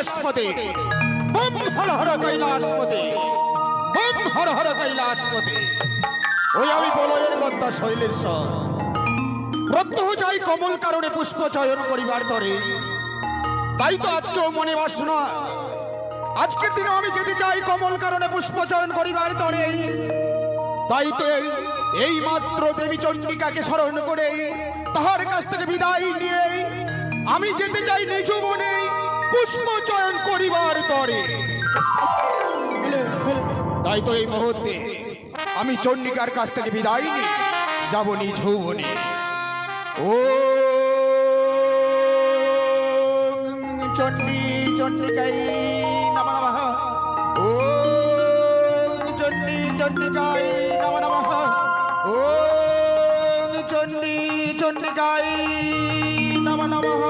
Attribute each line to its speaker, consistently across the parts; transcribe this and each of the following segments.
Speaker 1: Kailashpati, bomb Har Har Kailashpati, bomb Har Har Kailashpati. ওই আমি বলয়ের গদ্দা শৈলেশ্বর, প্রত্যহ যাই কমল কারণে পুষ্প চয়ন করিবার তরে। তাই তো আজকেও মনে বাসনা, আজকের দিনে আমি যেতে চাই কমল কারণে পুষ্প চয়ন করিবার তরে। তাই তো এই মাত্র দেবী চন্ডিকাকে স্মরণ করে তাহার কাছ থেকে বিদায় নিয়ে আমি যেতে চাই নিজ মনে পুষ্প চয়ন করিবার তরে। তাই তো এই মুহূর্তে আমি চন্ডিকার কাছ থেকে বিদায় নিয়ে যাব নিজ বনে। ও চন্ডী চন্ডিকায় নমঃ নমঃ, ও চন্ডী চন্ডিকায় নমঃ নমঃ, ও চন্ডী চন্ডিকায় নমঃ নমঃ।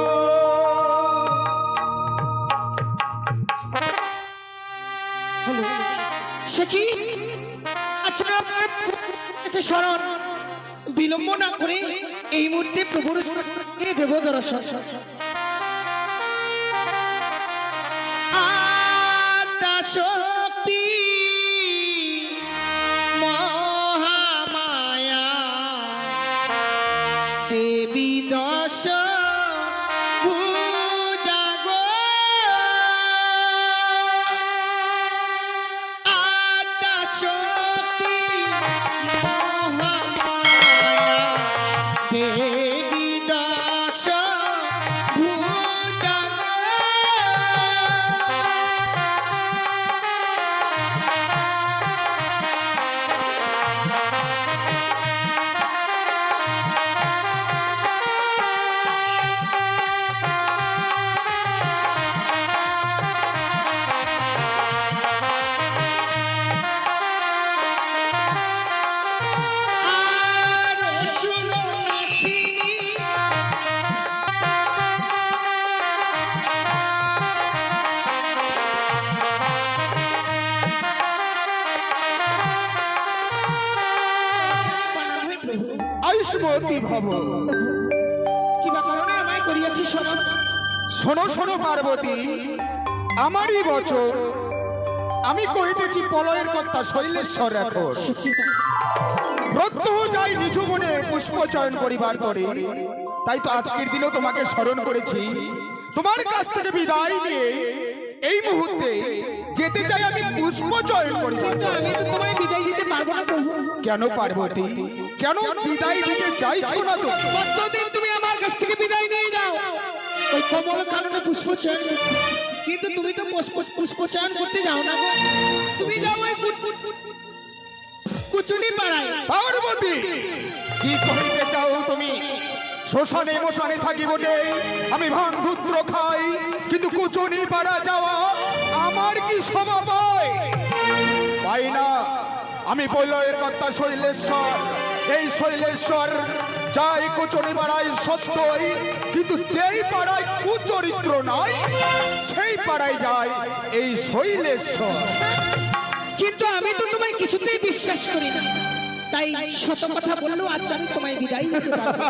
Speaker 2: হ্যালো সখী, আচ্ছা শরণ, বিলম্ব না করে এই মুহূর্তে প্রভুর দেব দর্শন। শক্তি মহামায়া দেবী দশ ভুজাগো, আদ্যা শক্তি মহামায়া দেবী দশ ভুজাগো।
Speaker 1: আয়ুষ্মতী ভব।
Speaker 2: কিবা কারণে আমায় করিয়াছি শোনো।
Speaker 1: শোনো শোনো পার্বতী, আমারই বচন আমি কহিতেছি পলয়ের কর্তা শৈলেশ্বর এখন প্রত্যহ যাই নিজ মনে পুষ্প চয়ন করিবার তরে। তাই তো আজকের দিনও তোমাকে স্মরণ করেছি, তোমার কাছ থেকে বিদায় নিয়ে এই মুহূর্তে যেতে চাই আমি পুষ্প চয়ন করিবার তরে।
Speaker 2: আমি তো তোমায় বিদায় দিতে পারবো না প্রভু।
Speaker 1: কেন পার্বতী, কেন বিদায় দিতে চাইছো না? তো
Speaker 2: কতদিন তুমি আমার কাছ থেকে বিদায় নিয়ে যাও ওই কমল কারণে পুষ্প চয়ন, কিন্তু তুমি তো পুষ্প চয়ন করতে যাও না গো। তুমি যাও ওই কুচুনি পাড়ায়।
Speaker 1: পার্বতী, কি কহিতে চাও তুমি? শ্মশানে মশানে থাকি বটে আমি ভাঙ ধূত্র খাই, কিন্তু কুচনি পাড়া যাওয়া আমার কি স্বভাব হয়? পাই না। আমি বলয়ের কর্তা শৈলেশ্বর, এই শৈলেশ্বর যাই কুচনি পাড়ায় সত্যই, কিন্তু যেই পাড়ায় কুচরিত্র নাই সেই পাড়ায় যায় এই শৈলেশ্বর।
Speaker 2: কিন্তু আমি তো তোমায় কিছুতেই বিশ্বাস করি না, তাই শত কথা বললেও আজ আমি তোমায় বিদায় দিতে পারবো।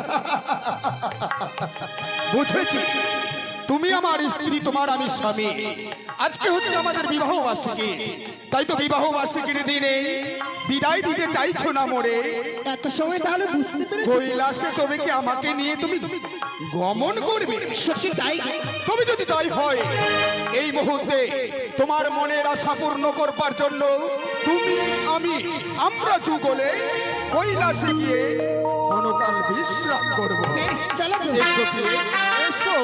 Speaker 1: বুঝেছি, তুমি আমার স্ত্রী, তোমার আমি স্বামী। আজকে হচ্ছে আমাদের বিবাহ বার্ষিকী, তাই তো বিবাহ বার্ষিকীর দিনে বিদায় দিতে চাইছো না মোরে।
Speaker 2: এত সময় তাহলে বুঝতে পেরেছি
Speaker 1: কৈলাসে তবে কি আমাকে নিয়ে তুমি গমন করবে?
Speaker 2: সত্যি তাই।
Speaker 1: তবে যদি তাই হয়, এই মুহূর্তে তোমার মনের আশা পূর্ণ করবার জন্য তুমি আমরা যুগলে কৈলাসে গিয়ে ক্ষণকাল বিশ্রাম করব।
Speaker 2: চলো
Speaker 1: এসো প্রিয়ে, এসো।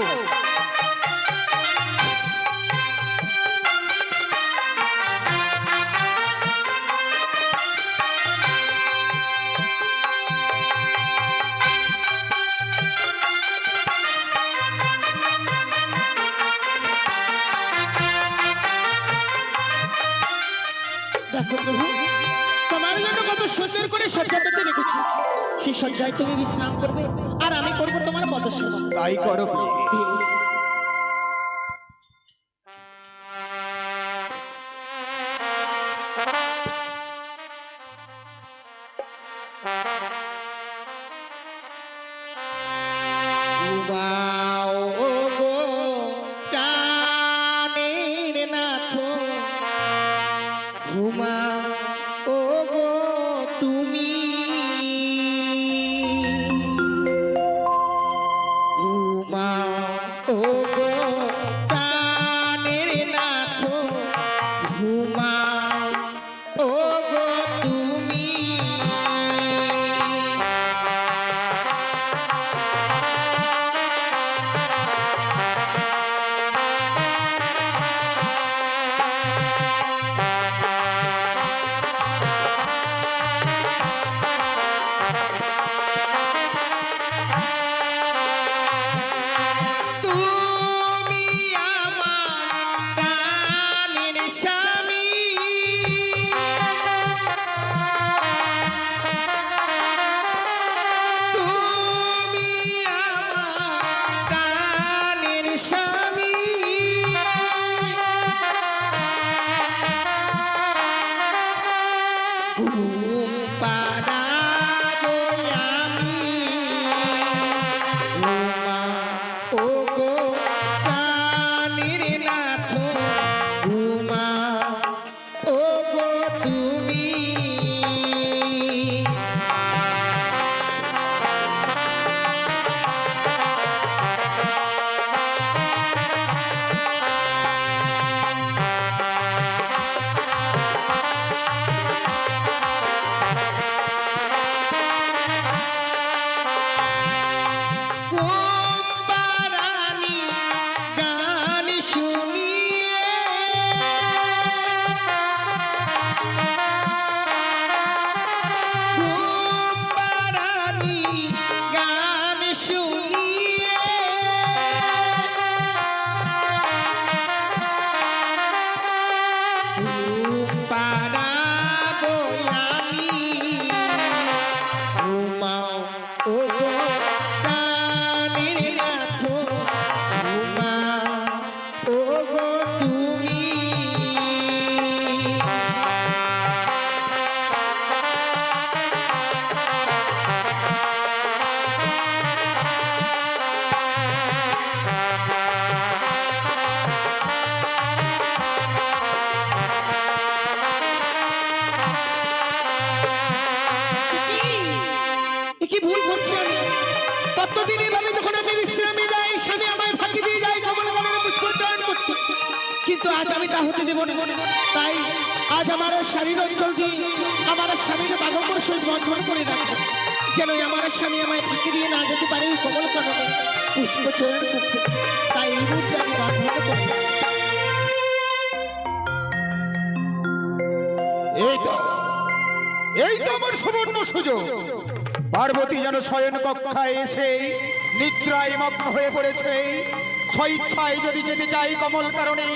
Speaker 2: দেখো প্রভু, তোমার জন্য কত সুন্দর করে সজ্জা পেতে রেখেছি। সেই সজ্জায় তুমি বিশ্রাম করবে আর আমি করবো তোমার পদসেবা।
Speaker 1: তাই করো প্রিয়ে।
Speaker 2: উবাও গো প্রাণে আজ আমি তা হতে দেব না। তাই আজ আমার স্বামীর অঞ্চল দিয়ে আমার স্বামীর বাগম্বর সহিত বন্ধন করে রাখবো, যেন আমার স্বামী আমায় ফাঁকি দিয়ে না যেতে পারে কমল কাননে পুষ্প চয়ন করতে। তাই এই মুহূর্তে আমি বন্ধন করে
Speaker 1: এই তো আমার সুবর্ণ সুযোগ। পার্বতী যেন শয়ন কক্ষায় এসে নিদ্রায় মগ্ন হয়ে পড়েছে। স্বইচ্ছায় যদি যেতে চাই কমল কারণে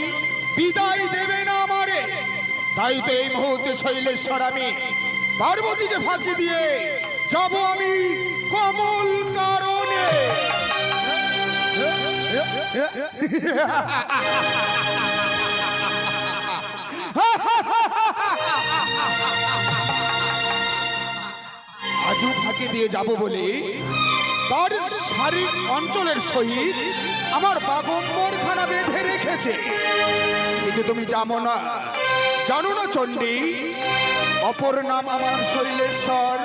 Speaker 1: বিদায় দেবে না আমারে। তাই তো এই মুহূর্তে শৈলেশ্বর আমি পার্বতীকে ফাঁকি দিয়ে যাব আমি কমল কারণে। আজও ফাঁকি দিয়ে যাব বলে তার শারীর অঞ্চলের সহিত আমার বাগম্বরখানা বেঁধে রেখেছে। কিন্তু তুমি জানো না চণ্ডী, অপর নাম আমার শৈলেশ্বর।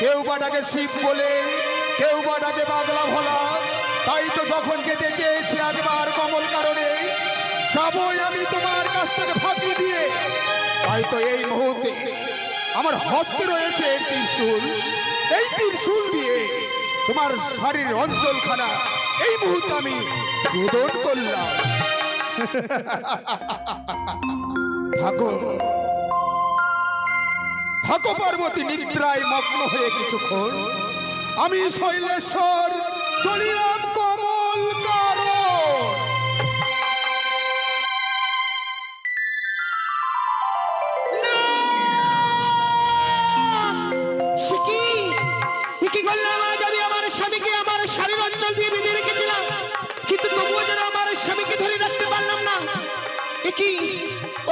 Speaker 1: কেউ বা ডাকে শিব বলে, কেউ বা ডাকে পাগলা ভোলা। তাই তো যখন যেতে চেয়েছি একবার কমল কারণে যাবই আমি তোমার কাছ থেকে ফাঁকি দিয়ে। তাই তো এই মুহূর্তে আমার হস্তে রয়েছে ত্রিশূল। এই ত্রিশূল দিয়ে তোমার শারীর অঞ্চলখানা এই মুহূর্তে আমি ভেদন করলাম। থাকো থাকো পার্বতী নিদ্রায় মগ্ন হয়ে কিছুক্ষণ। আমি শৈলেশ্বর চলিলাম কমল কারণ।
Speaker 2: কি করলাম? আজ আমি আমার স্বামীকে আমার শারীর অঞ্চল দিয়ে বেঁধে রেখেছিলাম, কিন্তু তবুও যেন আমার স্বামীকে ধরে রাখতে পারলাম না। কি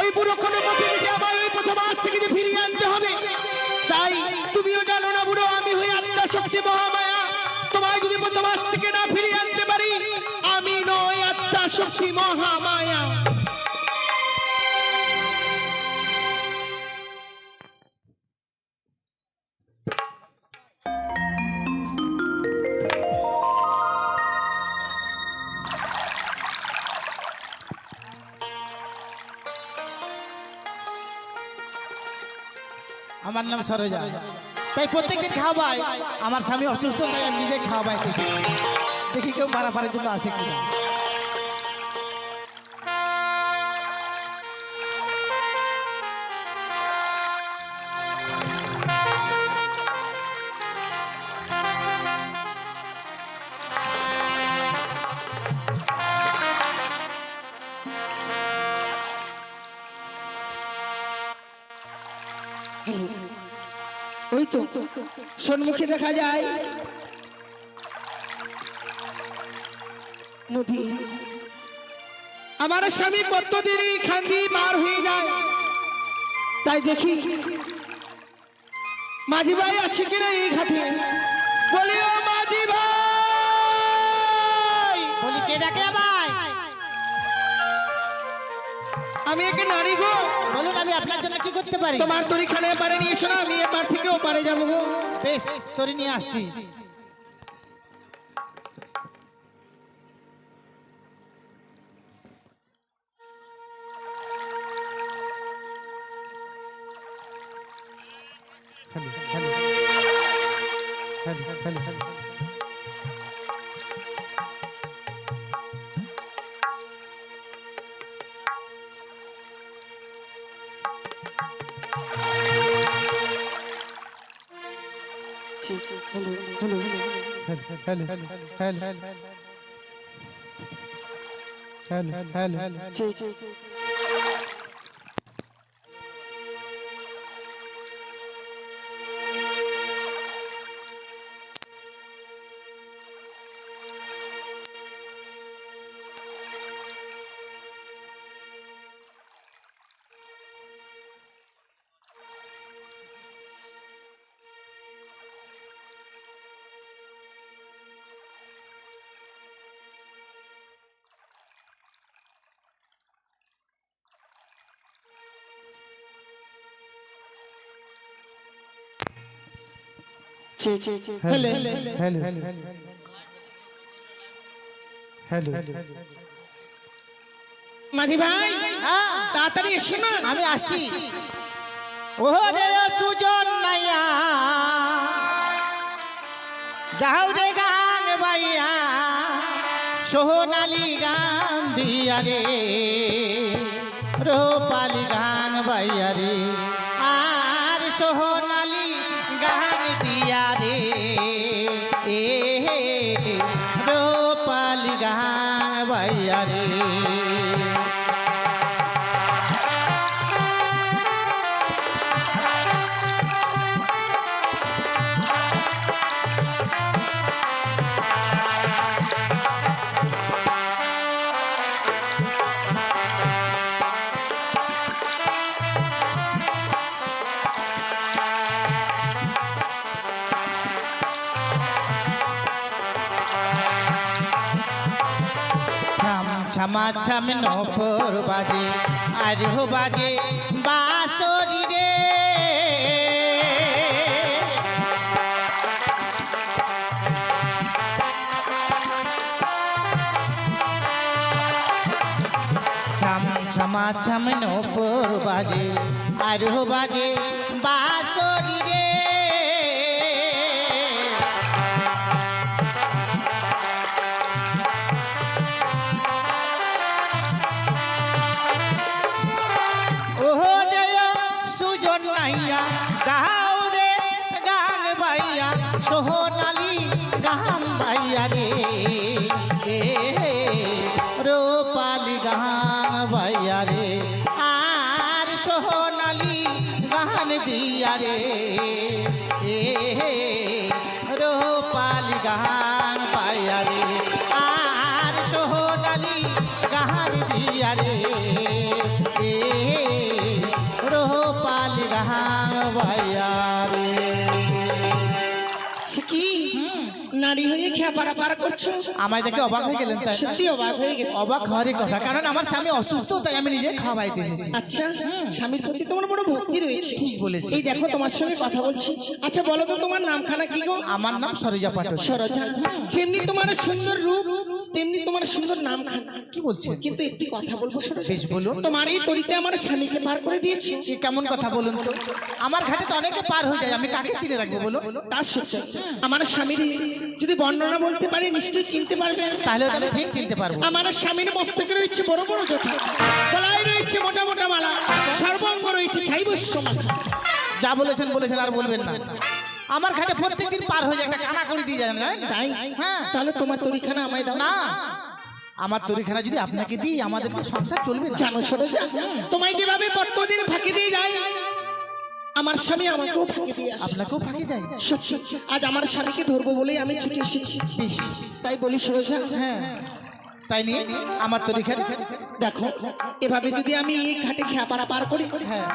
Speaker 2: ওই বুড়ো কোনো পথে যে আমার ওই প্রথম আজ থেকে যে ফিরিয়ে আনতে হবে। তাই তুমিও জানো না বুড়ো, আমি হই আত্মা শক্তি মহামায়া। তোমায় যদি প্রথম আজ থেকে না ফিরিয়ে আনতে পারি, আমি নই আত্মা শক্তি মহামায়া।
Speaker 3: আমার নাম সরোজা, তাই প্রত্যেকদিন খাওয়াই। আমার স্বামী অসুস্থ, তাই আমি নিজে খাওয়াই। দেখি কেউ পারাপারের জন্য আসে কিনা।
Speaker 2: ওই তো সম্মুখে দেখা যায় নদী। আমার স্বামী প্রত্যেকদিনই খান্দি পার হয়ে যায়। তাই দেখি মাঝি ভাই আছে কিনা এই ঘাটে। বলি ও মাঝি ভাই।
Speaker 3: বলি কে ডাকে ভাই?
Speaker 2: আমি একে নারী গো।
Speaker 3: বলুন আমি আপনার জন্য কি করতে পারি?
Speaker 2: তোমার তরি খানে পারে নিয়ে এসো না, আমি এপার থেকে ওপারে যাবো গো।
Speaker 3: বেশ, তরি নিয়ে আসছি।
Speaker 2: হেলে মাঝি ভাই
Speaker 3: হ্যাঁ
Speaker 2: তাড়াতাড়ি এসো না।
Speaker 3: আমি আসি। ওরে সুজন নাইয়া যাও রে গান বাইয়া সোনালি গান দিয়া রে রূপালি গান বাইয়া রে আর সোনালি গান দিয়া রে রূপালি গান বাইয়া রে। ছামা ছাম নপর বাজে আর হো বাজে বাঁশরি রে ছামা ছাম নপর বাজে আর হো বাজে বাঁশরি রে। সুজন নাইয়া গাও রে গান বাইয়া সোহনালি গান বাইয়া রে রূপালি গান বাইয়া রে আর সোহনালি গান দিয়া রে রূপালি গান বাইয়া রে আর সোহনালি গান দিয়া রে রূপালি গান বাইয়া রে।
Speaker 2: সে কি নারী হয়ে খেয়া পারাপার করছো?
Speaker 3: আমায় দেখে অবাক হয়ে গেলেন তাই না?
Speaker 2: সত্যি অবাক হয়ে গেছে।
Speaker 3: অবাক হওয়ারই কথা, কারণ আমার স্বামী অসুস্থ, তাই আমি নিজে খাওয়াইতে এসেছি।
Speaker 2: আচ্ছা স্বামীর প্রতি তোমার বড় ভক্তি রয়েছে।
Speaker 3: ঠিক বলেছি।
Speaker 2: এই দেখো তোমার সঙ্গে কথা বলছি। আচ্ছা বলো তো তোমার নামখানা কি গো?
Speaker 3: আমার নাম সরোজা পাটক।
Speaker 2: সরোজা। যেমনি তোমার সুন্দর রূপ তেমনি তোমার সুন্দর নামখানা।
Speaker 3: কি বলছেন?
Speaker 2: কিন্তু একটি কথা বলবো সরোজা।
Speaker 3: বেশ বলুন।
Speaker 2: তোমার এই তরিতে আমার স্বামীকে পার করে দিয়েছি।
Speaker 3: এ কেমন কথা বলুন তো? আমার ঘাটে তো অনেকে পার হয়ে যায়, আমি কাকে চিনে রাখবো বলো?
Speaker 2: তার সত্যি আমার স্বামীর যদি বর্ণনা বলতে পারি নিশ্চয়ই চিনতে পারবে।
Speaker 3: তাহলে তাহলে ঠিক চিনতে পারবো।
Speaker 2: আমার স্বামীর মস্তকে রয়েছে বড় বড় জটা, গলায় রয়েছে মোটা মোটা মালা, সর্বাঙ্গ রয়েছে ছাইবস্য মাথা।
Speaker 3: যা বলেছেন বলেছেন, আর বলবেন না। আমার ঘাটে প্রত্যেকদিন পার হয়ে যায়, একটা কানা করে দিয়ে যায় না?
Speaker 2: তাই
Speaker 3: হ্যাঁ।
Speaker 2: তাহলে তোমার তরিখানা আমায় দাও
Speaker 3: না, আমার তরিখানা যদি আপনাকে দিই আমাদের তো সংসার চলবে না।
Speaker 2: জানো সরোজা, তোমায় যেভাবে প্রত্যেকদিন ফাঁকি দিয়ে যায় আমার স্বামী আমাকেও ফাঁকি দিয়ে আসে।
Speaker 3: আপনাকেও ফাঁকি দেয়?
Speaker 2: সত্যি আজ আমার স্বামীকে ধরবো বলেই আমি ছুটে এসেছি।
Speaker 3: বেশ,
Speaker 2: তাই বলি সরোজা,
Speaker 3: হ্যাঁ তাই নিয়ে আমার তরিখানা
Speaker 2: দেখো এভাবে যদি আমি এই ঘাটে খেয়া পার করি,
Speaker 3: হ্যাঁ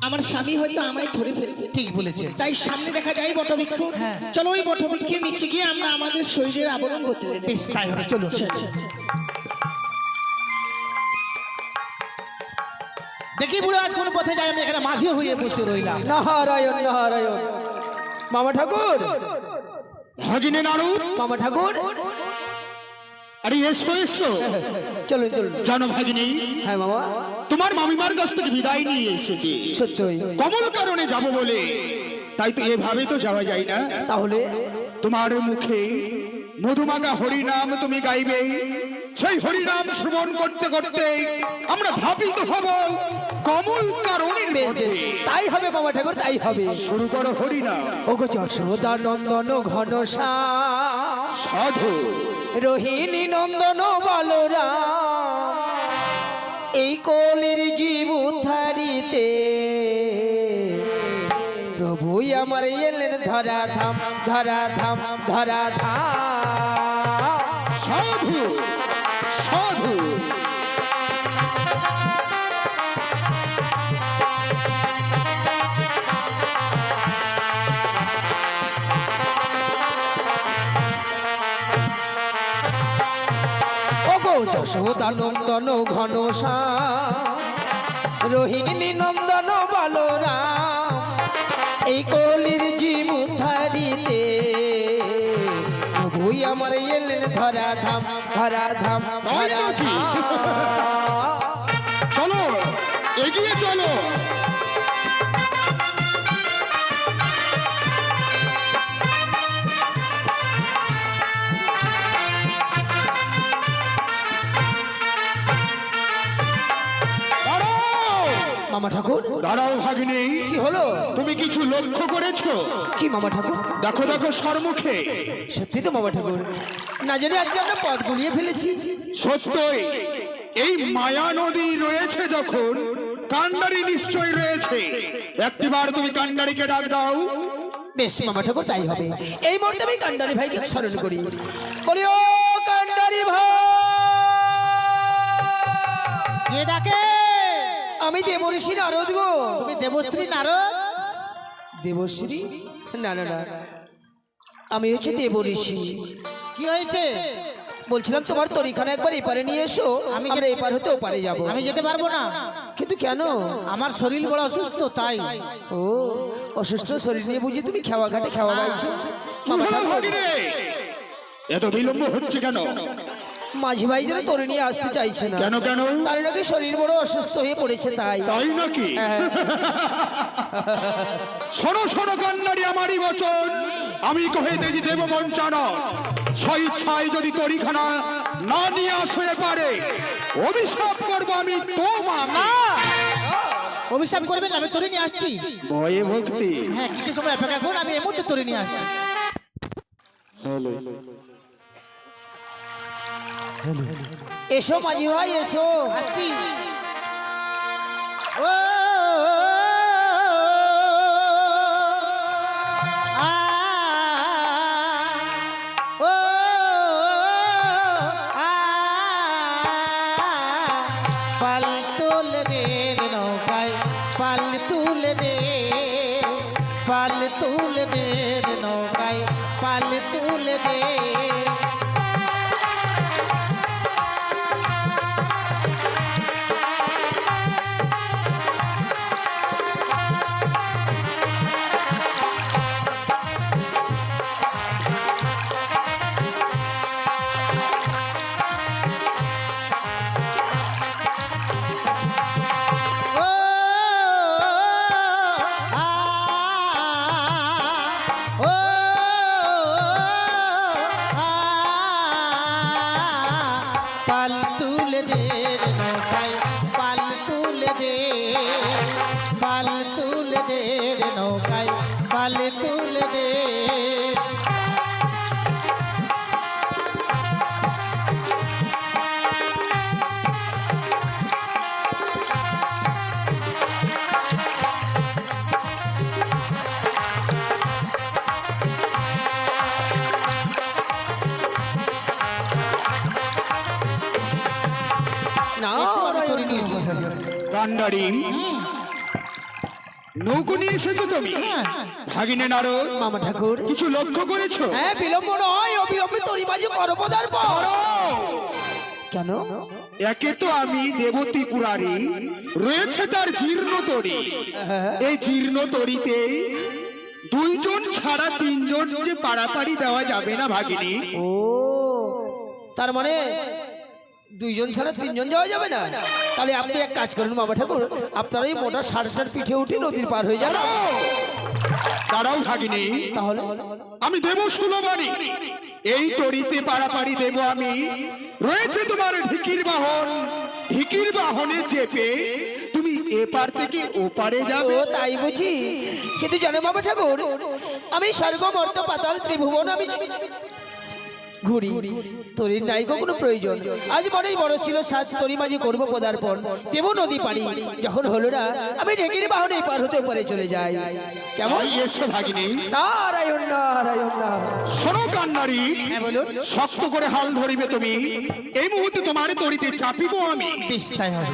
Speaker 2: আমার স্বামী হয়তো আমায় ধরে ফেলবে।
Speaker 3: ঠিক বলেছেন।
Speaker 2: তাই সামনে দেখা যায় বটবৃক্ষ,
Speaker 3: হ্যাঁ।
Speaker 2: চলো ওই বটবৃক্ষের নিচে গিয়ে আমরা আমাদের শরীরের আবরণ বদলে নেব।
Speaker 3: বেশ তাই হবে, চলুন। দেখি বুড়ো আজ কোন পথে যায়, আমি এখানে মাঝি হয়ে বসে রইলাম।
Speaker 4: নারায়ণ নারায়ণ। মামা ঠাকুর,
Speaker 1: ভগিনী নাড়ু,
Speaker 4: মামা ঠাকুর,
Speaker 1: আরে এসো এসো।
Speaker 4: চলুন চলুন।
Speaker 1: জানো ভগিনী,
Speaker 4: হ্যাঁ মামা,
Speaker 1: তোমার মামিমার কাছ থেকে বিদায় নিয়ে এসেছি।
Speaker 4: সত্যই।
Speaker 1: কমল কারণে যাব বলে, তাই তো এভাবে তো যাওয়া যায় না।
Speaker 4: তাহলে
Speaker 1: তোমার মুখে মধুমাখা হরিনাম তুমি গাইবে, সেই হরিনাম শ্রবণ করতে করতে আমরা ধাপিত হব কমল কারণের
Speaker 4: বেশ
Speaker 1: পথে।
Speaker 4: বেশ, তাই হবে মামা ঠাকুর, তাই হবে।
Speaker 1: শুরু করো হরিনাম।
Speaker 4: ওগো যশোদা নন্দন ঘনশ্যাম,
Speaker 1: সাধু
Speaker 4: রোহিণী নন্দন বলরাম, এই কলির জীব উদ্ধারিতে প্রভুই আমার এলেন ধরা ধাম, ধরা ধাম, ধরা ধাম।
Speaker 1: সাধু সাধু।
Speaker 4: ওগো যশোদা নন্দন ঘনশ্যাম, রোহিণী নন্দন বলরাম, এই কলির জীব উদ্ধারিতে প্রভু ভুই আমার এলেন ধরা ধাম ধরা ধাম
Speaker 1: তাই
Speaker 4: ধরা
Speaker 1: নাকি?
Speaker 4: ধাম।
Speaker 1: চলো এগিয়ে চলো। দাঁড়াও,
Speaker 4: মামা ঠাকুর
Speaker 1: দাঁড়াও ভাগিনী,
Speaker 4: কি হলো?
Speaker 1: তুমি কিছু লক্ষ্য করেছো?
Speaker 4: কি মামা ঠাকুর?
Speaker 1: দেখো দেখো সম্মুখে।
Speaker 4: সত্যি তো মামা ঠাকুর, না জানি আজকে আমরা পথ গুলিয়ে ফেলেছি।
Speaker 1: সত্যই এই মায়া নদী রয়েছে যখন, কান্ডারি নিশ্চয় রয়েছে। একটিবার তুমি কান্ডারিকে ডাক দাও।
Speaker 4: বেশ মামা ঠাকুর, তাই হবে। এই মুহূর্তে আমি কান্ডারি ভাইকে স্মরণ করি। বলি ও কান্ডারি ভাই,
Speaker 3: কে ডাকে?
Speaker 4: আমি দেবর্ষি নারদ গো।
Speaker 3: তুমি দেবশ্রী নারদ?
Speaker 4: দেবশ্রী? না না না, আমি হচ্ছে দেবর্ষি।
Speaker 3: কি হয়েছে?
Speaker 4: বলছিলাম তোমার তরিখানা একবার এপারে নিয়ে এসো, আমরা এপার হতে ওপারে যাব।
Speaker 3: আমি যেতে পারবো না,
Speaker 4: কিন্তু কেন?
Speaker 3: আমার শরীর বড় অসুস্থ তাই।
Speaker 4: ও, অসুস্থ শরীর নিয়ে বুঝি তুমি খেওয়া ঘাটে খেওয়া বাইছো? মামা
Speaker 1: হলো
Speaker 4: ঠাকুর,
Speaker 1: ভাগিনী, এত বিলম্ব হচ্ছে কেন?
Speaker 4: মাঝি ভাই যেন তরি নিয়ে আসতে চাইছে না।
Speaker 1: কেন কেন?
Speaker 4: তার নাকি শরীর বড় অসুস্থ হয়ে পড়েছে তাই।
Speaker 1: তাই নাকি?
Speaker 4: হ্যাঁ।
Speaker 1: শোনো শোনো কান্ডারি, আমারই বচন আমি কহে দেজি দেব বঞ্চনা। স্বইচ্ছায় যদি তরিখানা না নিয়ে আসে পারে, অভিশাপ করবো আমি তোমাকে।
Speaker 3: অভিশাপ করবেন না, আমি তোরে নিয়ে আসছি।
Speaker 1: ভয়ে ভক্তি।
Speaker 3: হ্যাঁ, কিছু সময় অপেক্ষা করুন, আমি এই মুহূর্তে তোরে নিয়ে আসছি।
Speaker 4: এসো মাঝি ভাই এসো।
Speaker 3: আসছি। ও আ ও আ পাল তুলে দে নৌকায়, পাল তুলে দে, পাল তুলে দে নৌকায়, পাল তুলে দে। ও আ ও আ পাল তুলে দে নৌকায়, পাল তুলে দে, পাল তুলে দে নৌকায়, পাল তুলে দে।
Speaker 4: না
Speaker 3: তোরে নিয়ে এসেছি।
Speaker 1: কান্ডারি, নৌকো নিয়ে এসেছো তুমি? ভাগিনে নারদ,
Speaker 4: মামা ঠাকুর,
Speaker 1: কিছু লক্ষ্য করেছো?
Speaker 4: হ্যাঁ বিলম্ব নয়, অবিলম্বে তরি মাঝি করো পদার্পণ। কেন?
Speaker 1: একে তো আমি দেবতী পুরারি, রয়েছে তার জীর্ণ তরি। এই জীর্ণ তরিতে দুইজন ছাড়া তিনজন যে পারাপারি দেওয়া যাবে না ভাগিনী।
Speaker 4: ও, তার মানে দুইজন ছাড়া তিনজন যাওয়া যাবে না? তাহলে আপনি এক কাজ করুন মামা ঠাকুর, আপনার এই মোটা ষাঁড়টার পিঠে উঠে নদীর পার হয়ে যান।
Speaker 1: তারাও ভাগিনী,
Speaker 4: তাহলে
Speaker 1: আমি দেব সুলমানি, এই তরিতে পারাপারি দেব আমি। রয়েছে তোমার ঢিকির বাহন, ঢিকির বাহনে চেপে তুমি এপার থেকে ওপারে
Speaker 4: ও
Speaker 1: যাবে।
Speaker 4: তাই বুঝি? কিন্তু জানো মামা ঠাকুর, আমি স্বর্গ মর্ত পাতাল ত্রিভুবন আমি ঘুরি, তরির নাই কোনো প্রয়োজন। আজ বড়ই বড় ছিল সাজ, তরি মাঝি করবো পদার্পণ, দেব নদী পানি। যখন হলো না, আমি ঢেকির বাহনে পার হতে পারে চলে যাই। কেমন?
Speaker 1: তাই এসো ভাগিনী।
Speaker 4: নারায়ণ নারায়ণ নারায়ণ।
Speaker 1: শোনো কান্নারি,
Speaker 3: হ্যাঁ বলুন।
Speaker 1: শক্ত করে হাল ধরিবে তুমি। এই মুহূর্তে তোমার তরিতে চাপিব আমি।
Speaker 3: বেশ তাই হবে।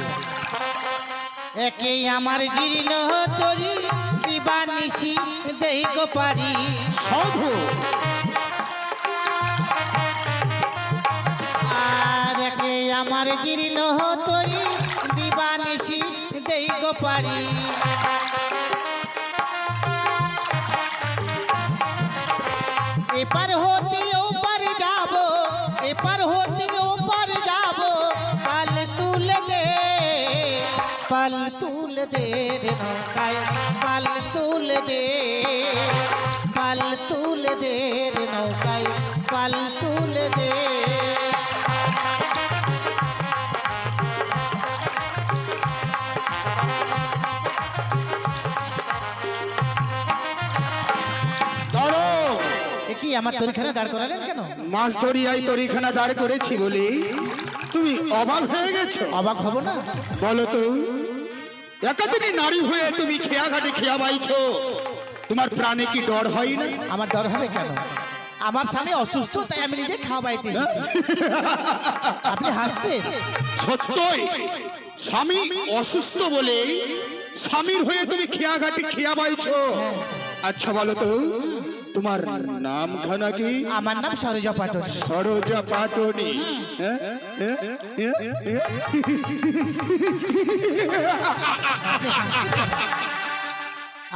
Speaker 3: একে আমার জীর্ণ তরি দিবানিশি দেই গো পারি,
Speaker 1: সাধু
Speaker 3: আর একে আমার জীর্ণ তরি দিবানিশি দেই গো পারি। এপার হতে ওপার যা এপার হতে ওপার যাব পাল তুলে দে রে নৌকায় পাল তুলে দে রে নৌকায় পাল তুলে দে। এ কি আমার তরিখানা দাঁড় করালেন কেন?
Speaker 1: মাছ ধরিয়াই তরিখানা দাঁড় করেছি বলে তুমি অবাক হয়ে গেছো?
Speaker 3: অবাক হব না?
Speaker 1: বলো তো, একাদিনী নারী হয়ে তুমি খেয়া ঘাটে খেয়া বাইছো, তোমার প্রাণে কি ডর হয় না?
Speaker 3: আমার ডর হবে কেন? আমার স্বামী অসুস্থ, তাই আমি নিজে খাওয়াইতে এসেছি। আপনি হাসছেন?
Speaker 1: সত্যই স্বামী অসুস্থ বলে স্বামীর হয়ে তুমি খেয়া ঘাটে খেয়া বাইছো। আচ্ছা বলো তো, তোমার নামখানা কি?
Speaker 3: আমার নাম সরোজা পাটন।
Speaker 1: সরোজা পাটনি।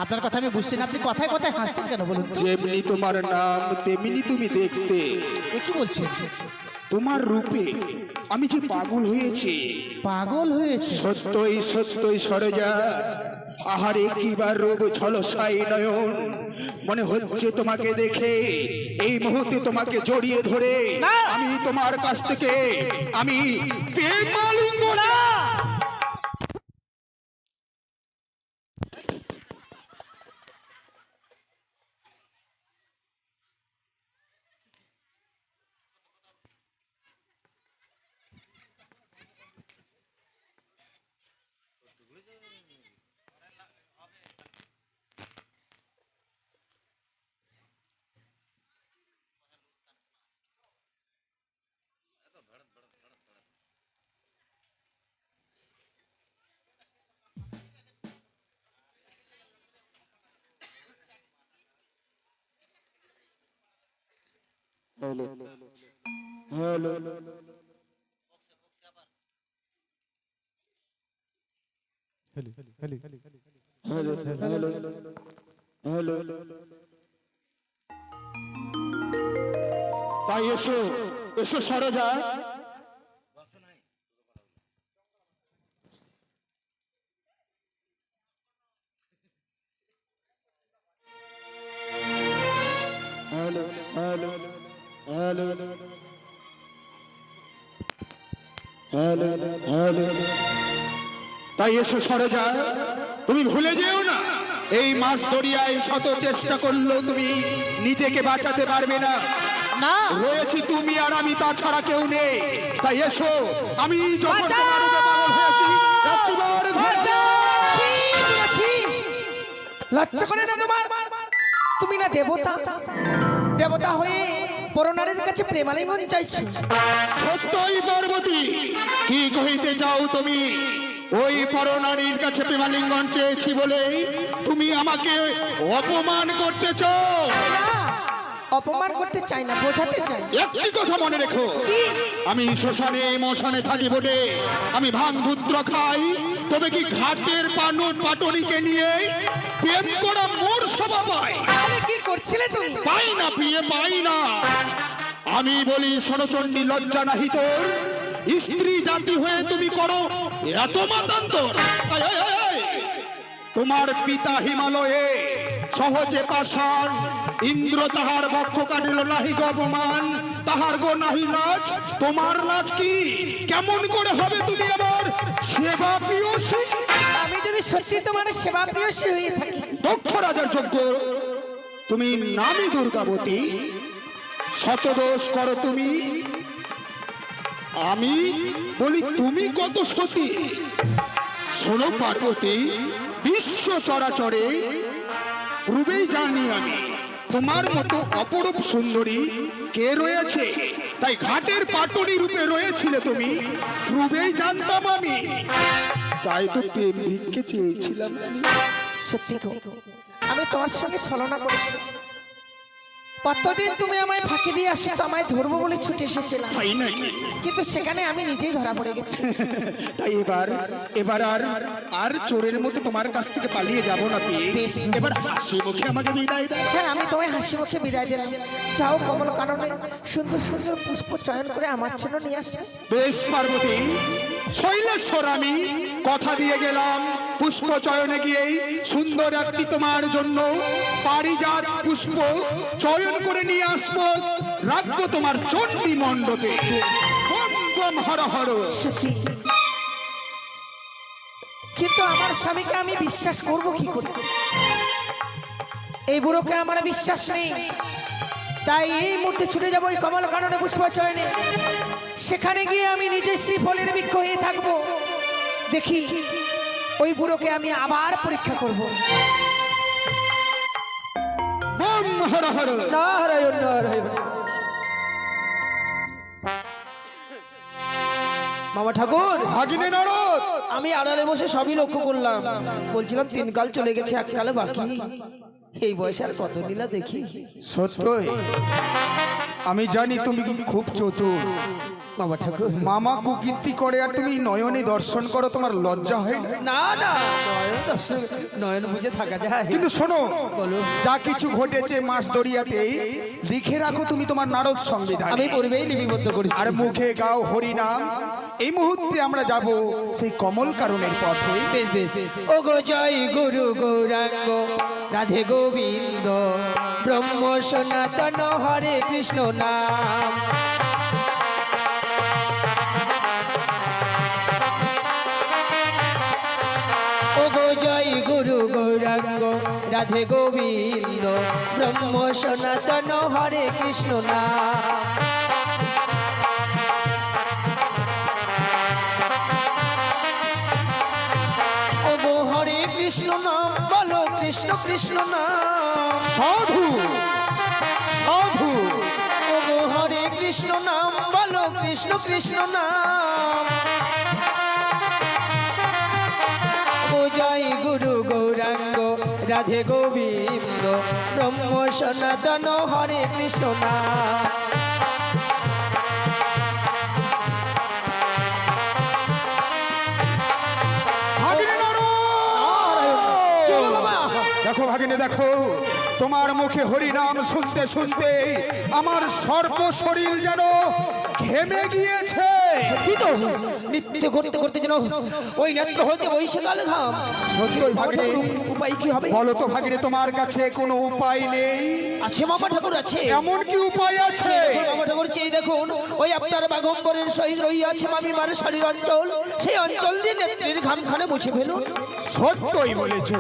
Speaker 3: আপনার কথা আমি বুঝছি না, আপনি কথায় কথায় হাসছেন কেন বলুন তো?
Speaker 1: যেমনি তোমার নাম তেমনি তুমি দেখতে।
Speaker 3: এ কি বলছেন?
Speaker 1: তোমার রূপে আমি যে পাগল হয়েছি।
Speaker 3: পাগল হয়েছে?
Speaker 1: সত্যই সত্যই সরোজা, আহারে কিবার রূপ ঝলসাই নয়ন, মনে হচ্ছে তোমাকে দেখে এই মুহূর্তে তোমাকে জড়িয়ে ধরে আমি তোমার কাছ থেকে আমি প্রেম আলিঙ্গন। Hello hello hello hello hello. তাই এসো এসো Saroja. Hello hello hello hello hello. তাই এসো সরোজা, তুমি ভুলে যেও না, এই মাছ দরিয়ায় শত চেষ্টা করলেও তুমি নিজেকে বাঁচাতে পারবে না।
Speaker 3: না,
Speaker 1: রয়েছি তুমি আর আমি, তাছাড়া কেউ নেই। তাই এসো, আমি যখন তোমার উপর পাগল হয়েছি, একবার ধরে নাও।
Speaker 4: লজ্জা করে না তোমার? তুমি না দেবতা? দেবতা হয়ে পরনারীর কাছে প্রেমালিঙ্গন চাইছো?
Speaker 1: সত্যই পার্বতী, কি কহিতে চাও তুমি? ওই পরনারীর কাছে প্রেমালিঙ্গন চেয়েছি বলে তুমি আমাকে অপমান করতে চাও?
Speaker 4: অপমান করতে চাই না, বোঝাতে চাই।
Speaker 1: একটি কথা মনে রেখো, আমি শ্মশানে মশানে থাকি বলে আমি ভাঙ ধূত্র খাই, তবে কি ঘাটের পাটনিকে নিয়ে প্রেম করা মোর স্বভাব পায়?
Speaker 4: তাহলে কি করছিলে তুমি?
Speaker 1: পাই না, প্রিয়ে পাই না। আমি বলি শরচণ্ডী, লজ্জা নাহি তোর? স্ত্রী জাতি হয়ে তুমি করো এত মাতান্তর? আয়, আয়, আয়, আয়। তোমার পিতা হিমালয়ে সহজে পাষাণ, ইন্দ্র তাহার বক্ষ কাটিল নাহি গো অপমান, তাহার গো নাহি লাজ। তোমার লাজ কি? কেমন করে হবে তুমি আমার সেবা প্রিয়সী?
Speaker 4: আমি যদি সত্যি তোমার সেবা প্রিয়সী হয়ে থাকি,
Speaker 1: দক্ষ রাজার যোগ্য তুমি নামি দুর্গাবতী, শতদোষ করো তুমি। আমি বলি তুমি কত সতী। শোনো পার্বতী, বিশ্ব চরাচরে পূর্বেই জানি আমি তোমার মতো অপরূপ সুন্দরী কে রয়েছে। তাই ঘাটের পাটনি রূপে রয়েছিলে তুমি, পূর্বেই জানতাম আমি। তাই তো প্রেম ভিক্ষে চেয়েছিলাম আমি।
Speaker 4: সত্যি গো, আমি তোমার সঙ্গে ছলনা করেছি। কতদিন তুমি আমায় ফাঁকি দিয়ে আসছো, আমায় ধরবো বলে ছুটে এসেছিলাম,
Speaker 1: তাই নাকি?
Speaker 4: কিন্তু সেখানে আমি নিজেই ধরা পড়ে গেছি।
Speaker 1: তাই এবার আর চোরের মতো তোমার কাছ থেকে পালিয়ে যাব না পেয়ে
Speaker 4: বেশ।
Speaker 1: এবার হাসি মুখে আমাকে বিদায় দাও।
Speaker 4: হ্যাঁ, আমি তোমায় হাসি মুখে বিদায় দিলাম। যাও কমল কাননে সুন্দর সুন্দর পুষ্প চয়ন করে আমার জন্য নিয়ে আসবে।
Speaker 1: বেশ পার্বতী, শৈলেশ্বর আমি কথা দিয়ে গেলাম, পুষ্প চয়নে গিয়েই সুন্দর একটি তোমার জন্য পারিজাত পুষ্প চয়ন করে নিয়ে আসবো, রাখবো তোমার চণ্ডী মণ্ডপে। Bomb bomb Har Har.
Speaker 4: সত্যি, কিন্তু আমার স্বামীকে আমি বিশ্বাস করব কি করে? এই বুড়োকে আমার বিশ্বাস নেই, তাই এই মুহূর্তে ছুটে যাবো ওই কমল কাননে পুষ্প চয়নে। সেখানে গিয়ে আমি নিজে শ্রীফলের বৃক্ষ হয়ে থাকবো। দেখি ওই বুড়োকে আমি আবার পরীক্ষা করব।
Speaker 1: বম হর হর।
Speaker 4: নারায়ণ নারায়ণ। মামা ঠাকুর,
Speaker 1: ভাগিনী নরদ,
Speaker 4: আমি আড়ালে বসে সবই লক্ষ্য করলাম। বলছিলাম 3 কাল চলে গেছে, 1 কালে বাকি। এই বয়সে আর কত নীলা দেখি।
Speaker 1: সত্যই আমি জানি তুমি খুব চতুর।
Speaker 4: মামা ঠাকুর,
Speaker 1: মামা কুকীর্তি করে আর তুমি নয়নে দর্শন করো, তোমার লজ্জা হয় না?
Speaker 4: না না, নয়ন দর্শন, নয়ন বুঝে থাকা যায়।
Speaker 1: কিন্তু শোনো,
Speaker 4: বলো।
Speaker 1: যা কিছু ঘটেছে মাস দরিয়াতে লিখে রাখো তুমি তোমার নারদ সংবিধান,
Speaker 4: আমি পূর্বেই লিপিবদ্ধ করেছি।
Speaker 1: আর মুখে গাও হরি নাম। এই মুহূর্তে আমরা যাব সেই কমল কারণের পথে।
Speaker 4: বেশ বেশ। ও গো জয় গুরু গৌরাঙ্গ রাধে গোবিন্দ, ব্রহ্ম সনাতন হরে কৃষ্ণ নাম। ও গো জয় গুরু গৌরাঙ্গ রাধে গোবিন্দ, ব্রহ্ম সনাতন হরে কৃষ্ণ নাম। ও গো হরে কৃষ্ণ নাম বলো, কৃষ্ণ কৃষ্ণ নাম।
Speaker 1: সাধু সাধু।
Speaker 4: ও গো হরে কৃষ্ণ নাম বলো, কৃষ্ণ কৃষ্ণ নাম। ও জয় গুরু গৌরাঙ্গ রাধে গোবিন্দ, ব্রহ্ম সনাতন হরে কৃষ্ণ নাম।
Speaker 1: ভাগিনী নরদ, দেখো ভাগিনী দেখো, তোমার মুখে হরি নাম শুনতে শুনতে আমার সর্ব শরীর যেন ঘেমে গিয়েছে।
Speaker 4: সত্যি তো, নৃত্য করতে করতে যেন ওই নেত্র হতে বইছে কাল ঘাম।
Speaker 1: সত্যই ভাগিনী,
Speaker 4: উপায় কি হবে?
Speaker 1: বলো তো ভাগিনী, তোমার কাছে কোনো উপায় নেই?
Speaker 4: আছে মামা ঠাকুর, আছে।
Speaker 1: এমন কি উপায় আছে?
Speaker 4: মামা ঠাকুর চেয়ে দেখুন, ওই আপনার বাগম্বরের সহিত রই আছে মামিমার শাড়ির অঞ্চল, সেই অঞ্চল দিয়ে নেত্রের ঘামখানে মুছে ফেলুন।
Speaker 1: সত্যই বলেছ,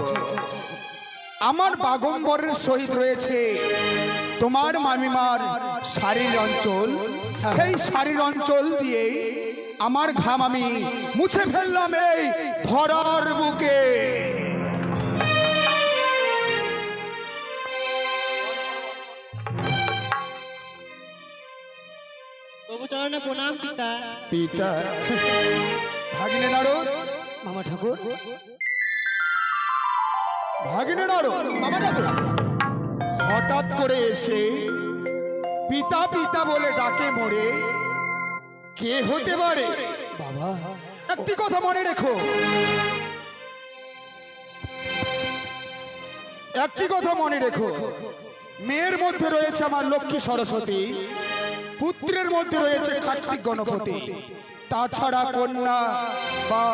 Speaker 1: আমার বাগম্বরের সহিত রয়েছে তোমার মামিমার শাড়ির অঞ্চল, সেই শাড়ির অঞ্চল দিয়ে আমার ঘাম আমি মুছে ফেললাম এই ধরার বুকে।
Speaker 5: প্রভু চরণে প্রণাম পিতা।
Speaker 1: পিতা, ভাগিনী নরদ,
Speaker 4: মামা ঠাকুর,
Speaker 1: ভাগিনী নরদ,
Speaker 4: মামা ঠাকুর,
Speaker 1: হঠাৎ করে এসে পিতা পিতা বলে ডাকে মোরে, কে হতে পারে?
Speaker 4: বাবা,
Speaker 1: একটি কথা মনে রেখো, একটি কথা মনে রেখো, মেয়ের মধ্যে রয়েছে আমার লক্ষ্মী সরস্বতী, পুত্রের মধ্যে রয়েছে কার্তিক গণপতি, তাছাড়া কন্যা বা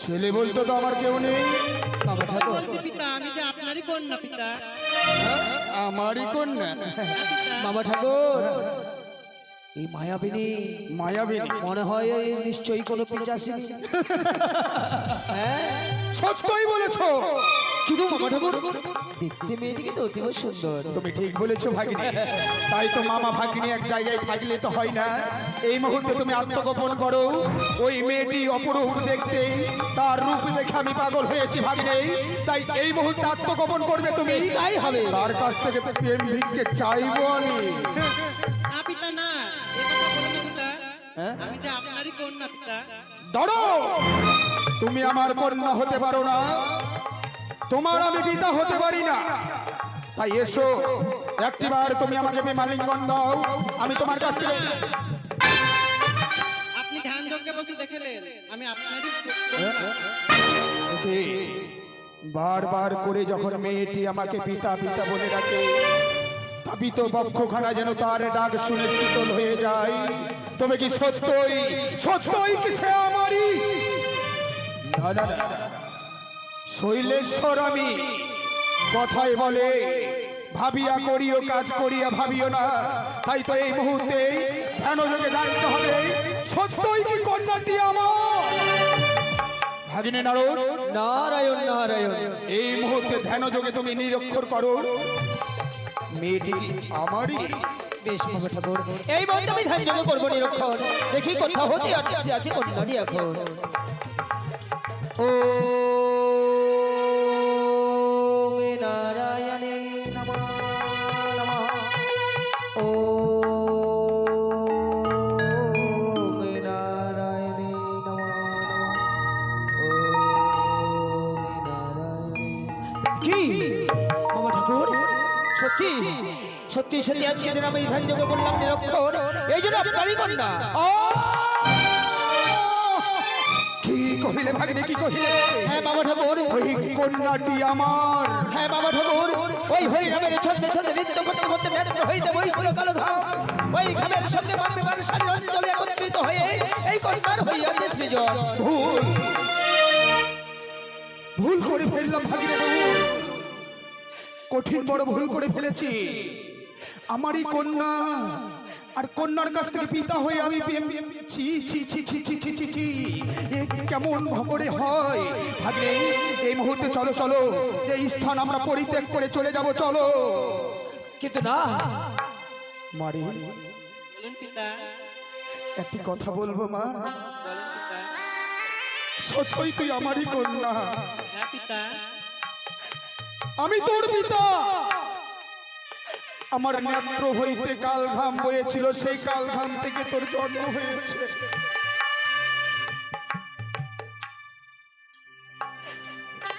Speaker 1: ছেলে বলতে তো আমার কেউ নেই।
Speaker 4: মামা ঠাকুর,
Speaker 5: বলছি পিতা, আমি যে আপনারই কন্যা পিতা।
Speaker 1: আমারই কন্যা?
Speaker 4: মামা ঠাকুর, এই মায়াবিনী
Speaker 1: মায়াবিনী?
Speaker 4: মনে হয় এই নিশ্চয়ই কোনো পিচাসিনী। হ্যাঁ,
Speaker 1: সত্যই বলেছো।
Speaker 4: কিন্তু মামা ঠাকুর, দেখতে মেয়েটি কিন্তু অতীব সুন্দর।
Speaker 1: তুমি ঠিক বলেছো ভাগিনী, তাই তো মামা ভাগিনী এক জায়গায় থাকলে তো হয় না। এই মুহূর্তে তুমি আত্মগোপন করো, ওই মেয়েটি অপরূপ দেখতে, তার রূপ দেখে আমি পাগল হয়েছি ভাগিনী, তাই এই মুহূর্তে আত্মগোপন করবে তুমি।
Speaker 4: তাই হবে।
Speaker 1: তার কাছ থেকে প্রেম ভিক্ষে চাইবো আমি।
Speaker 5: না পিতা না, এ কথা বলো না পিতা। আমি যে আপনারই কন্যা পিতা।
Speaker 1: ধরো, তুমি আমার কন্যা হতে পারো না, তোমার আমি পিতা হতে পারি না, তাই এসো একটিবার তুমি আমাকে বিমালিঙ্গন দাও, আমি তোমার কাছ থেকে
Speaker 5: আপনি ধ্যান যজ্ঞে বসে দেখলেন আমি আপনারই
Speaker 1: দেখি, বারবার করে যখন মেয়েটি আমাকে পিতা পিতা বলে ডাকে, তাপিত বক্ষখানা যেন তার ডাক শুনে শীতল হয়ে যায়। তবে কি সত্যই সত্যই কি সে আমারই? না না না, শৈলেশ্বর আমি। কথায় বলে ভাবিয়া করিও, কাজ করিয়া ভাবিও না। তাই তো এই মুহূর্তে ধ্যানযোগে জানতে হবে সত্যই কি কন্যাটি আমার? ভাগিনী নারদ,
Speaker 4: নারায়ণ নারায়ণ।
Speaker 1: এই মুহূর্তে ধ্যানযোগে তুমি নিরক্ষর করো, মেয়েটি আমারই।
Speaker 4: বেশ বাবা ঠাকুর, এই মুহূর্তে আমি ধ্যান যোগ করবো নিরক্ষর। দেখি কোথা হতে আছে কন্যাটি এখন। ও নারায়ণে নমঃ নমঃ। ও নারায়ণে নমঃ নমঃ। কি বাবা ঠাকুর, সত্যি সত্যি সত্যি আজকে দিন আমি ধ্যান যোগ করলাম নিরক্ষর, এই জন্য আপনারই কন্যা।
Speaker 1: কি কহিলে ভাগিনী, কি কহিলে?
Speaker 4: হ্যাঁ বাবা ঠাকুর,
Speaker 1: ওই কন্যাটি আমার।
Speaker 4: হ্যাঁ বাবা ঠাকুর, ওই হরিনামের ছন্দে ছন্দে নৃত্য করতে করতে নেত্র হইতে বইছিল কালো ঘাম। ওই ঘামের সঙ্গে মানুষের সারি অঞ্চলে একত্রিত হয়ে এই কন্যার হইয়াছে সৃজন।
Speaker 1: ভুল ভুল করে ফেললাম ভাগিনী বাবু, কঠিন বড় ভুল করে ফেলেছি। আমারই কন্যা, আর কন্যার কাছ থেকে পিতা হয়ে আমি ছি ছি ছি ছি ছি ছি ছি ছি, এ কেমন করে হয়? ভাগ্নে, এই মুহূর্তে চলো চলো, এই স্থান আমরা পরিত্যাগ করে চলে যাব, চলো।
Speaker 4: কিন্তু না
Speaker 1: মারি,
Speaker 5: বলুন পিতা,
Speaker 1: একটি কথা বলবো মা?
Speaker 5: বলুন পিতা।
Speaker 1: সত্যই তুই আমারই কন্যা,
Speaker 5: হ্যাঁ পিতা,
Speaker 1: আমি তোর পিতা। আমার নেত্র হইতে কাল ঘাম বয়েছিল, সেই কাল ঘাম থেকে তোর জন্ম হয়েছে।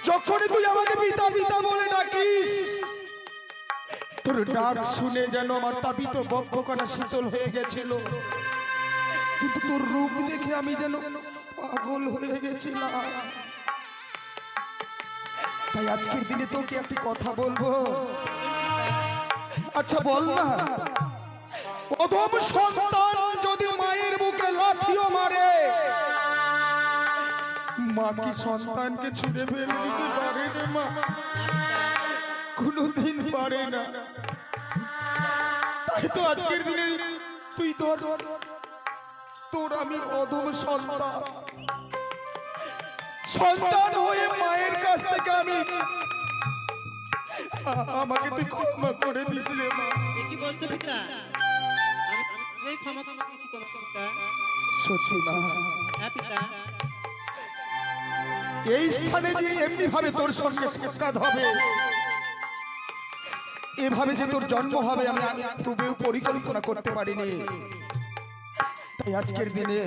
Speaker 1: যখনই তুই আমাকে পিতা পিতা বলে ডাকিস, তোর ডাক শুনে যেন আমার তাপিত বক্ষকণা শীতল হয়ে গেছিল। কিন্তু তোর রূপ দেখে আমি যেন পাগল হয়ে গেছিলাম। তাই আজকের দিনে তোকে একটি কথা বলবো। আচ্ছা বল না, প্রথম সন্তান যদি মায়ের বুকে লাথিও মারে, মা কি সন্তানকে ছুঁড়ে ফেলে দিতে পারে রে মা? কোনোদিন পারে না। তাই তো আজকের দিনে তুই তোর আমি অধম সন্তান, সন্তান হয়ে মায়ের কাছ থেকে আমি আমাকে তুই ক্ষমা করে দিস রে মা।
Speaker 5: এ কি বলছো পিতা? আমি ক্ষমা দিয়েছি তোমাকে পিতা।
Speaker 1: সত্যি না?
Speaker 5: হ্যাঁ পিতা,
Speaker 1: এই স্থানে যে এমনি ভাবে তোর সঙ্গে সাক্ষাৎ হবে, এভাবে যে তোর জন্ম হবে, আমি পূর্বেও পরিকল্পনা করতে পারিনি। তাই আজকের দিনে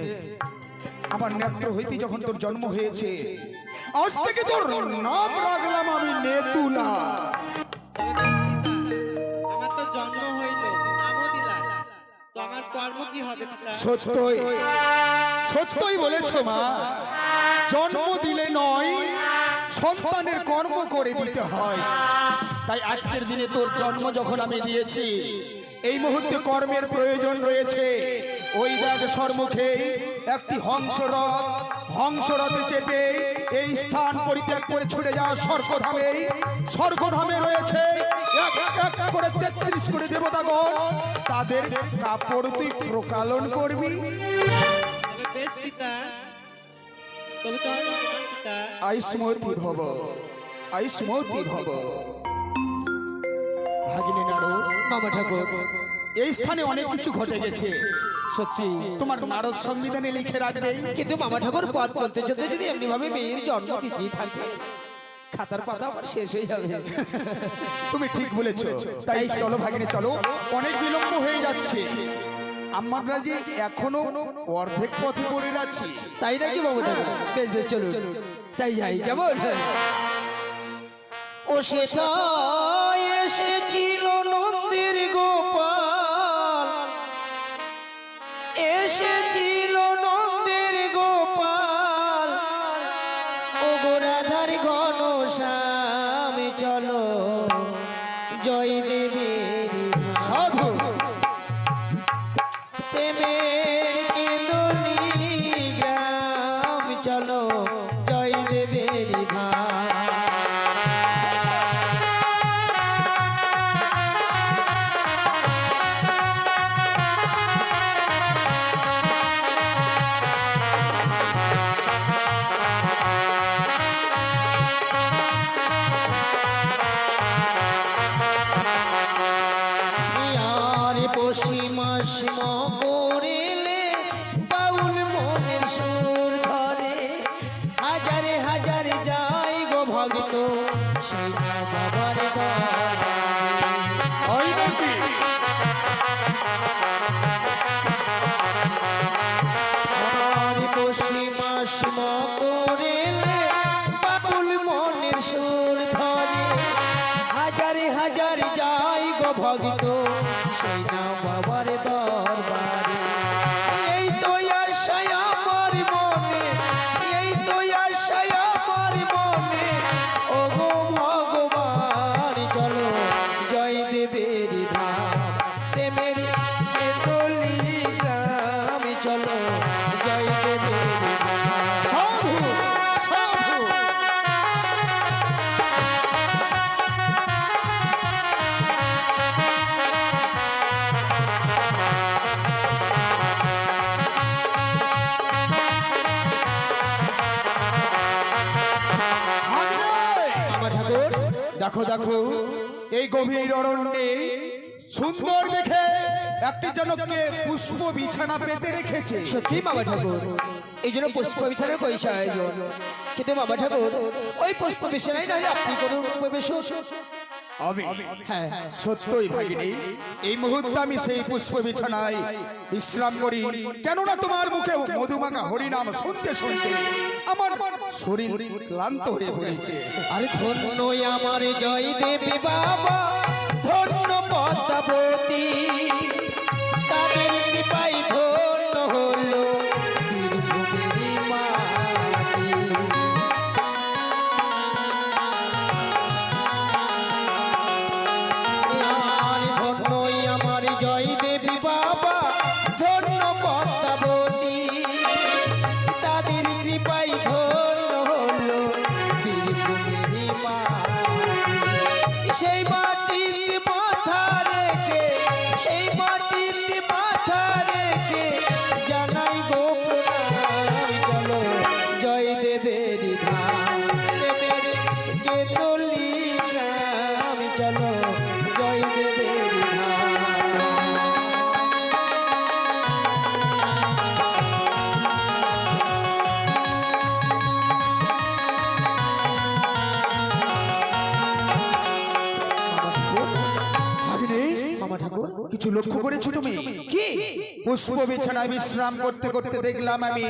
Speaker 1: আমার নেত্র হইতে যখন তোর জন্ম হয়েছে, আজ থেকে তোর নাম রাখলাম আমি নেতুলা।
Speaker 5: আমার তো জন্ম হইল, নামও দিলা, তো আমার কর্ম কি হবে পিতা?
Speaker 1: সত্যই সত্যই বলেছো মা, জন্ম দিলে নয়, সন্তানের কর্ম করে দিতে হয়। তাই আজকের দিনে তোর জন্ম যখন আমি দিয়েছি, এই মুহূর্তে কর্মের প্রয়োজন রয়েছে। ওই দেখ সম্মুখে একটি হংসরথে চেপে এই স্থান পরিত্যাগ করে ছুটে যাওয়া স্বর্গধামে রয়েছে এক এক করে 33 করে দেবতাগণ। তাদের কাপড় তুই প্রকালন করবি।
Speaker 5: তবে বেশ পিতা, তবে চলো পিতা।
Speaker 1: আইসমতি ভব, আইসমতি ভব। ভাগিনী নারদ,
Speaker 4: বাবা ঠাকুর,
Speaker 1: এই স্থানে অনেক কিছু ঘটে গেছে,
Speaker 4: সত্যি
Speaker 1: তোমার নারদ সংবিধানে লিখে রাখবে।
Speaker 4: কিন্তু মামা ঠাকুর পথ চলতে চলতে যদি এমনি ভাবে মেয়ের জন্ম দিতেই থাকে, খাতার পাতা আমার শেষ হয়ে যাবে।
Speaker 1: তুমি ঠিক বলেছো। তাই চলো ভাগিনী চলো, অনেক বিলম্ব হয়ে যাচ্ছে। আমরা যে এখনো অর্ধেক পথে পড়ে আছি।
Speaker 4: তাই নাকি বাবু ঠাকুর? বেশ বেশ চলুন, তাই যাই। কেমন ও সেটা এসেছিল নন্দির এসেছিল নন্দের গোপাল ও গোরাধার ঘন শ্যাম চলো জয় দেবীর
Speaker 1: সাধু
Speaker 4: প্রেমের কেঁদুনি গ্রাম চলো জয় দেবের ধাম আর পশ্চিমাসম করিলে বাউল মনের সুর ধরে হাজারে হাজারে যাই গো ভক্ত সেই বাবার দরবারে।
Speaker 1: হয় নাকি?
Speaker 4: আর পশ্চিমাসম করিলে বাউল মনের সুর ধরে হাজারে হাজারে যাই গো ভক্ত সেই না বাবার দরবারে। এই তো আশায় আমার মনে, এই তো আশায় আমার মনে, ও গো ভগবান চলো জয় দেবের ধাম প্রেমের কেতলি গ্রাম চলো জয় দেবের ধাম।
Speaker 1: সাধু সাধু
Speaker 4: আমার ঠাকুর
Speaker 1: দেখো দেখো এই গভীর অরণ্যে সুন্দর দেখে একটি জনকে পুষ্প বিছানা পেতে রেখেছে।
Speaker 4: সত্যি বাবা ঠাকুর এই জন্য পুষ্প বিছানার পয়সা আয়োজন কিন্তু বাবা ঠাকুর ওই পুষ্প বিছানায় নাহলে আপনি কোনো প্রবেশ
Speaker 1: আমি
Speaker 4: হ্যাঁ
Speaker 1: সত্যই ভাগিনী, এই মুহূর্তে আমি সেই পুষ্প বিছানায় বিশ্রাম করি, কেননা তোমার মুখে মধুমাখা হরিনাম শুনতে শুনতে আমার শরীর ক্লান্ত হয়ে পড়েছে।
Speaker 4: আরে ধন্য আমার জয় দেবী বাবা ধন্য পদ্মাবতী তাদের কৃপায় ধন্য হলো বীরভূমির মাটি। আর ধন্যই আমার জয় দেবী বাবা ধন্য পদ্মাবতী তাদের কৃপায় ধন্য হলো বীরভূমির মাটি। সেই মাটিতে মাথা রেখে সেই মাটিতে মাথা রেখে জানাই গো প্রণাম চলো জয় দেবের ধাম দেবের কেতলি গ্রাম চলো জয় দেবের ধাম।
Speaker 1: ভাগিনী,
Speaker 4: মামা ঠাকুর
Speaker 1: কিছু লক্ষ্য করেছো তুমি?
Speaker 4: কি
Speaker 1: পুষ্প বিছানায় বিশ্রাম করতে করতে দেখলাম আমি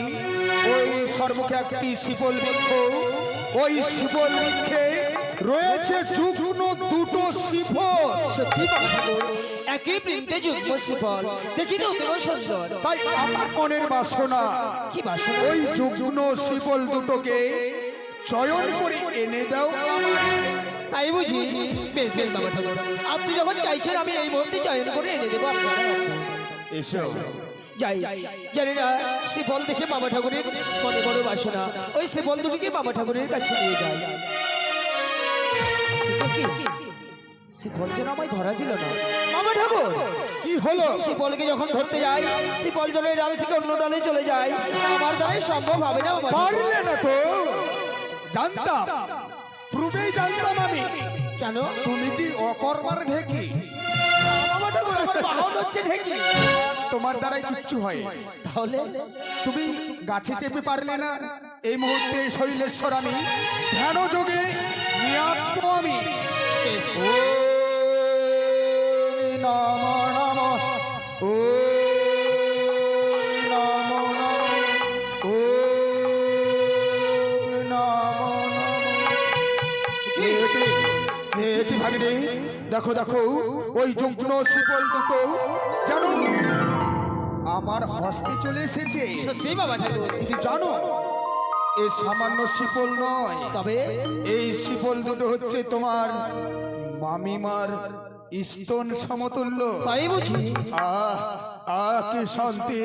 Speaker 1: ওই সর্বকে একটি শিবল বৃক্ষ, ওই শিবল বৃক্ষে রয়েছে যুগ্ন দুটো শিফল।
Speaker 4: সত্যি মামা ঠাকুর একই বৃন্তে যুগ্ম শিফল দেখি তো অতিও সুন্দর।
Speaker 1: তাই আমার মনের বাসনা
Speaker 4: কি বাসনা
Speaker 1: ওই যুগ্ন শিবল দুটোকে চয়ন করে এনে দাও আমায়।
Speaker 4: তাই বুঝি বেশ বেশ বাবা ঠাকুর আপনি যখন চাইছেন আমি এই মুহূর্তে চয়ন করে এনে দেবো আপনার কাছে।
Speaker 1: এসো
Speaker 4: যাই জানি না শ্রীফল দেখে বাবা ঠাকুরের মনে বড় বাসনা ওই শ্রীফল দুটিকে বাবা ঠাকুরের কাছে নিয়ে যাই। কিন্তু কি শ্রীফল যেন আমায় ধরা দিল না বাবা ঠাকুর।
Speaker 1: কি হলো?
Speaker 4: শ্রীফলকে যখন ধরতে যাই শ্রীফল জলের ডাল থেকে অন্য ডালে চলে যায় আমার দ্বারাই সম্ভব হবে না বাবা ঠাকুর।
Speaker 1: পারলে না তো? জানতাম, পূর্বেই জানতাম আমি
Speaker 4: কেন
Speaker 1: তুমি যে অকর্মার ঢেকি,
Speaker 4: বাবা ঠাকুর আমার বাহন হচ্ছে ঢেকি।
Speaker 1: তোমার দ্বারাই কিচ্ছু হয়।
Speaker 4: তাহলে
Speaker 1: তুমি গাছে চেপে পারলে না, এই মুহূর্তে শৈলেশ্বর আমি ধ্যান যোগে নিয়ে আসবো আমি।
Speaker 4: বেশ।
Speaker 1: ওম নমো নমো, ওম নমো নমো, ওম নমো নমো। কি ভাগিনী, দেখো দেখো ওই যুগ্ন শিকল দুটো যেন আমার হস্তে চলে এসেছে।
Speaker 4: সত্যি বাবা ঠাকুর।
Speaker 1: তুমি জানো এ সামান্য শিপল নয়,
Speaker 4: তবে
Speaker 1: এই শিপল দুটো হচ্ছে তোমার মামিমার স্তন সমতুল্য।
Speaker 4: তাই বুঝি?
Speaker 1: আহ আহ কি শান্তি,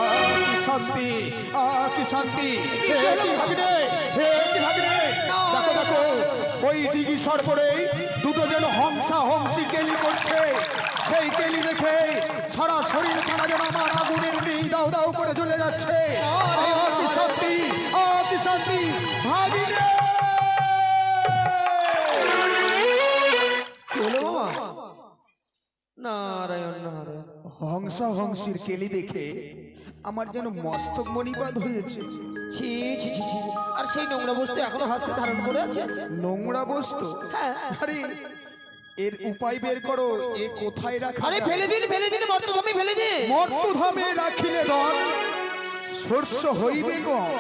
Speaker 1: আহ কি শান্তি, আহ কি শান্তি। হে কি ভাগ্নে, হে কি ভাগ্নে। দেখো দেখো ওই দিঘি সরপরে দুটো যেন হংসা হংসি কেলি করছে। সেই কেলি দেখে সারা শরীর খানা যেন আমার আগুনের নেই দাও দাও করে জ্বলে যাচ্ছে। আহ কি শান্তি, আহ কি শান্তি ভাগ্নে।
Speaker 4: কি হলো বাবা? নারায়ণ নারায়ণ।
Speaker 1: হংসা হংসির কেলি দেখে আমার যেন মস্তক মণিপাত হয়েছে।
Speaker 4: ছি ছি ছি ছি। আর সেই নোংরা বস্তু এখনো হাতে ধারণ করে আছে?
Speaker 1: নোংরা বস্তু? আরে এর উপায় বের করো, এ কোথায় রাখা?
Speaker 4: আরে ফেলে দিন, ফেলে দিন, মর্তধামে ফেলে দিন।
Speaker 1: মর্তধামে রাখিলে দন শস্য হইবে গম।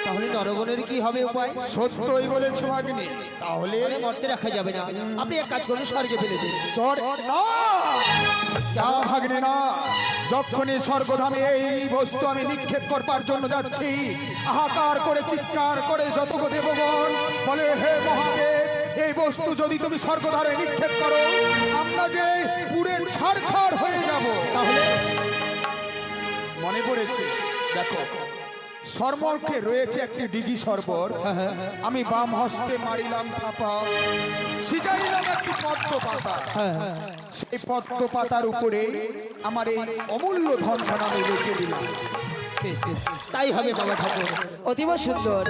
Speaker 4: তাহলে নরগণের কি হবে উপায়?
Speaker 1: সত্যই বলেছ ভাগ্নে। তাহলে
Speaker 4: আরে মর্তে রাখা যাবে না, আপনি এক কাজ করুন, স্বর্গে ফেলে দিন।
Speaker 1: না না ভাগ্নে না, যখনই স্বর্গধামে এই বস্তু আমি নিক্ষেপ করবার জন্য যাচ্ছি, হাহাকার করে চিৎকার করে যতগো দেবগণ বলে, হে মহাদেব, এই বস্তু যদি তুমি স্বর্গধারে নিক্ষেপ করো আমরা যে পুড়ে ছারখার হয়ে যাব।
Speaker 4: তাহলে
Speaker 1: মনে পড়েছে, দেখো সর্বর্কে রয়েছে একটি ডিগি সরবর। আমি বাম হস্তে মারিলাম থাপা, সিজাইলাম একটি পদ্ম পাতা। সেই পদ্ম পাতার উপরে আমার এই অমূল্য ধন আমি রেখে দিলাম।
Speaker 4: বেশ বেশ, তাই হবে বাবা ঠাকুর। অতীব সুন্দর,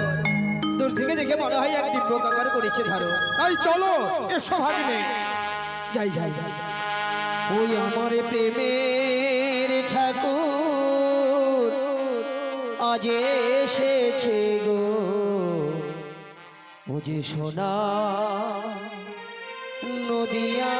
Speaker 4: দূর থেকে দেখে মনে হয় এক দিব্যকাকার করেছে ধরো।
Speaker 1: তাই চলো এসো ভাগ্নে।
Speaker 4: যাই যাই যাই। ওই আমার প্রেমের ঠাকুর আজ এসেছে গো, ও যে সোনা নদিয়া